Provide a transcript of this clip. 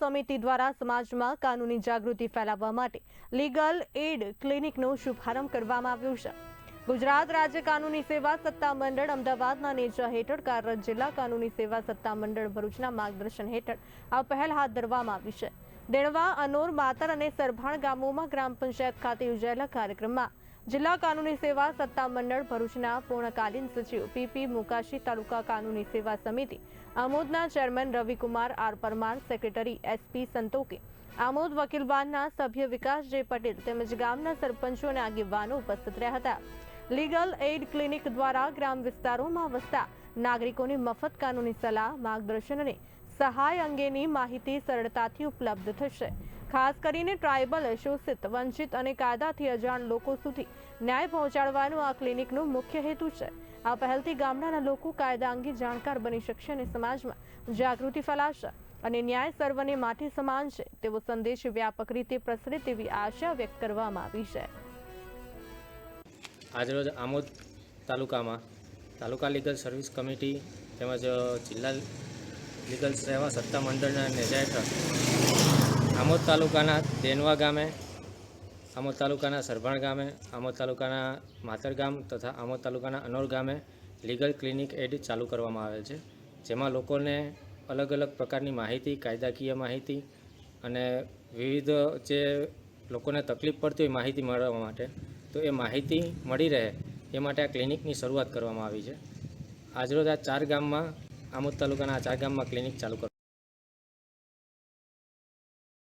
સમિતિ દ્વારા સમાજમાં કાનૂની જાગૃતિ ફેલાવવા માટે લીગલ એડ ક્લિનિકનો શુભારંભ કરવામાં આવ્યો છે। ગુજરાત રાજ્ય કાનૂની સેવા સત્તા મંડળ અમદાવાદના નેજા હેઠળ કાર્યરત જિલ્લા કાનૂની સેવા સત્તા મંડળ ભરૂચના માર્ગદર્શન હેઠળ આ પહેલ હાથ ધરવામાં આવી છે। દેણવા, અનોર, માતર અને સરભાણ ગામોમાં ગ્રામ પંચાયત ખાતે યોજાયેલા કાર્યક્રમમાં જિલ્લા કાનૂની સેવા સત્તા મંડળ ભરૂચના પૂર્ણકાલીન સચિવ પીપી મુકાશી, તાલુકા કાનૂની સેવા સમિતિ આમોદના chairman Ravikumar R Parmar, secretary SP Santoki, Amod વકીલબાનના સભ્ય વિકાસ જે પટેલ તેમજ ગામના સરપંચો અને આગેવાનો ઉપસ્થિત રહ્યા હતા। લીગલ એડ ક્લિનિક દ્વારા ગ્રામ વિસ્તારોમાં વસતા નાગરિકોને મફત કાનૂની સલાહ, માર્ગદર્શન અને સહાય અંગેની માહિતી સરળતાથી ઉપલબ્ધ થશે। ખાસ કરીને ટ્રાયબલ, શોષિત, વંચિત અને કાયદાથી અજાણ લોકો સુધી ન્યાય પહોંચાડવાનો આ ક્લિનિકનો મુખ્ય હેતુ છે। આ પહેલથી ગામડાના લોકો કાયદા અંગે જાણકાર બની શકશે અને સમાજમાં જાગૃતિ ફેલાશે અને ન્યાય સર્વને માટે સમાન છે તેવો સંદેશ વ્યાપક રીતે પ્રસરે તેવી આશા વ્યક્ત કરવામાં આવી છે। આજરોજ આમોદ તાલુકામાં તાલુકા લીગલ સર્વિસ કમિટી તેમજ જિલ્લા લીગલ સેવા સત્તા મંડળના નેજા હેઠળ આમોદ તાલુકાના દેણવા ગામે, આમોદ તાલુકાના સરભાણ ગામે, આમોદ તાલુકાના માતર ગામ તથા આમોદ તાલુકાના અનોર ગામે લીગલ ક્લિનિક એડ ચાલુ કરવામાં આવેલ છે, જેમાં લોકોને અલગ અલગ પ્રકારની માહિતી, કાયદાકીય માહિતી અને વિવિધ જે લોકોને તકલીફ પડતી હોય માહિતી મેળવવા માટે, તો એ માહિતી મળી રહે એ માટે આ ક્લિનિકની શરૂઆત કરવામાં આવી છે। આજરોજ આ 4 ગામમાં, આમોદ તાલુકાના આ 4 ગામમાં ક્લિનિક ચાલુ કરવામાં